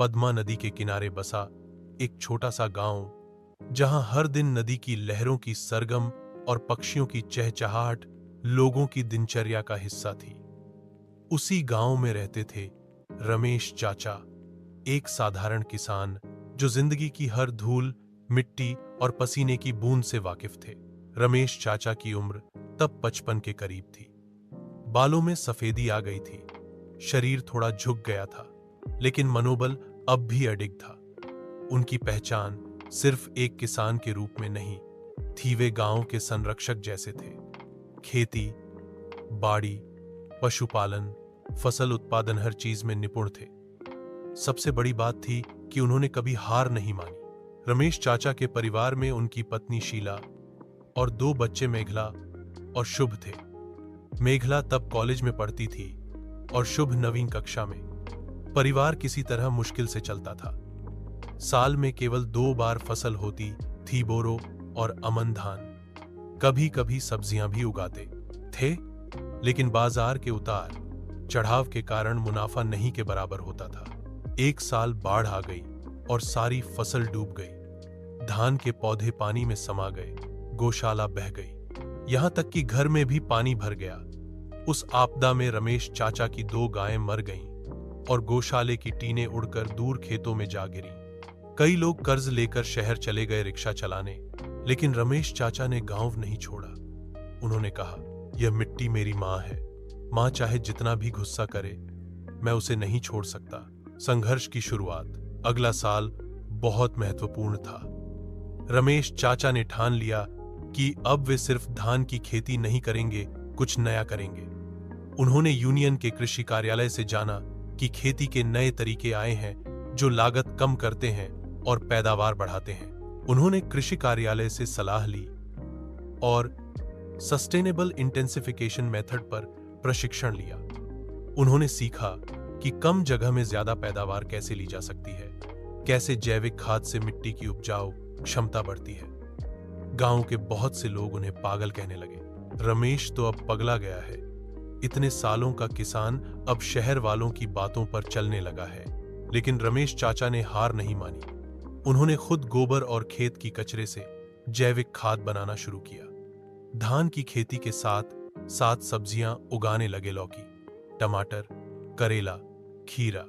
पद्मा नदी के किनारे बसा एक छोटा सा गांव, जहां हर दिन नदी की लहरों की सरगम और पक्षियों की चहचहाहट लोगों की दिनचर्या का हिस्सा थी। उसी गांव में रहते थे रमेश चाचा, एक साधारण किसान जो जिंदगी की हर धूल, मिट्टी और पसीने की बूंद से वाकिफ थे। रमेश चाचा की उम्र तब 55 के करीब थी। बालों में सफेदी आ गई थी, शरीर थोड़ा झुक गया था, लेकिन मनोबल अब भी अडिग था। उनकी पहचान सिर्फ एक किसान के रूप में नहीं थी, वे गांव के संरक्षक जैसे थे। खेती, बाड़ी, पशुपालन, फसल उत्पादन, हर चीज में निपुण थे। सबसे बड़ी बात थी कि उन्होंने कभी हार नहीं मानी। रमेश चाचा के परिवार में उनकी पत्नी शीला और 2 बच्चे मेघला और शुभ थे। मेघला तब कॉलेज में पढ़ती थी और शुभ 9वीं कक्षा में। परिवार किसी तरह मुश्किल से चलता था। साल में केवल 2 बार फसल होती थी, बोरो और अमन धान। कभी कभी सब्जियां भी उगाते थे, लेकिन बाजार के उतार चढ़ाव के कारण मुनाफा नहीं के बराबर होता था। एक साल बाढ़ आ गई और सारी फसल डूब गई। धान के पौधे पानी में समा गए, गौशाला बह गई, यहां तक कि घर में भी पानी भर गया। उस आपदा में रमेश चाचा की 2 गायें मर गईं और गौशाले की टीनें उड़कर दूर खेतों में जा गिरी। कई लोग कर्ज लेकर शहर चले गए रिक्शा चलाने, लेकिन रमेश चाचा ने गांव नहीं छोड़ा। उन्होंने कहा, यह मिट्टी मेरी मां है। मां चाहे जितना भी गुस्सा करे, मैं उसे नहीं छोड़ सकता। संघर्ष की शुरुआत। अगला साल बहुत महत्वपूर्ण था। रमेश चाचा ने ठान लिया कि अब वे सिर्फ धान की खेती नहीं करेंगे, कुछ नया करेंगे। उन्होंने यूनियन के कृषि कार्यालय से जाना कि खेती के नए तरीके आए हैं जो लागत कम करते हैं और पैदावार बढ़ाते हैं। उन्होंने कृषि कार्यालय से सलाह ली और सस्टेनेबल इंटेंसिफिकेशन मेथड पर प्रशिक्षण लिया। उन्होंने सीखा कि कम जगह में ज्यादा पैदावार कैसे ली जा सकती है, कैसे जैविक खाद से मिट्टी की उपजाऊ क्षमता बढ़ती है। गांव के बहुत से लोग उन्हें पागल कहने लगे। रमेश तो अब पगला गया है, इतने सालों का किसान अब शहर वालों की बातों पर चलने लगा है। लेकिन रमेश चाचा ने हार नहीं मानी। उन्होंने खुद गोबर और खेत की कचरे से जैविक खाद बनाना शुरू किया। धान की खेती के साथ साथ सब्जियां उगाने लगे, लौकी, टमाटर, करेला, खीरा।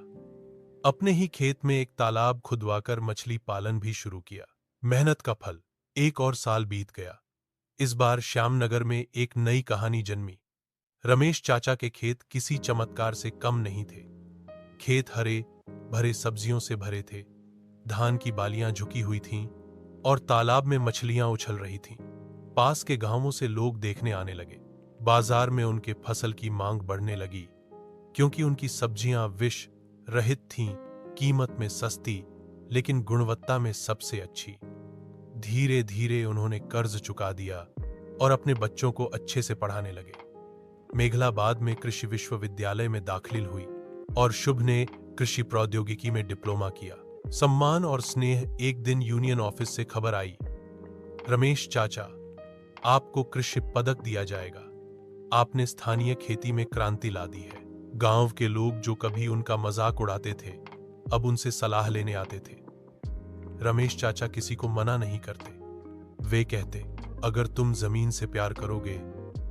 अपने ही खेत में एक तालाब खुदवाकर मछली पालन भी शुरू किया। मेहनत का फल। 1 और साल बीत गया। इस बार श्यामनगर में एक नई कहानी जन्मी। रमेश चाचा के खेत किसी चमत्कार से कम नहीं थे। खेत हरे भरे सब्जियों से भरे थे, धान की बालियां झुकी हुई थीं और तालाब में मछलियां उछल रही थीं। पास के गांवों से लोग देखने आने लगे। बाजार में उनके फसल की मांग बढ़ने लगी, क्योंकि उनकी सब्जियां विष रहित थीं, कीमत में सस्ती, लेकिन गुणवत्ता में सबसे अच्छी। धीरे धीरे उन्होंने कर्ज चुका दिया और अपने बच्चों को अच्छे से पढ़ाने लगे। मेघला बाद में कृषि विश्वविद्यालय में दाखिल हुई और शुभ ने कृषि प्रौद्योगिकी में डिप्लोमा किया। सम्मान और स्नेह। एक दिन यूनियन ऑफिस से खबर आई, रमेश चाचा, आपको कृषि पदक दिया जाएगा। आपने स्थानीय खेती में क्रांति ला दी है। गांव के लोग जो कभी उनका मजाक उड़ाते थे, अब उनसे सलाह लेने आते थे। रमेश चाचा किसी को मना नहीं करते। वे कहते, अगर तुम जमीन से प्यार करोगे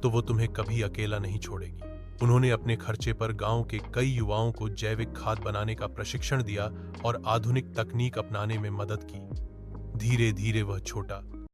तो वो तुम्हें कभी अकेला नहीं छोड़ेगी। उन्होंने अपने खर्चे पर गांव के कई युवाओं को जैविक खाद बनाने का प्रशिक्षण दिया और आधुनिक तकनीक अपनाने में मदद की। धीरे धीरे वह छोटा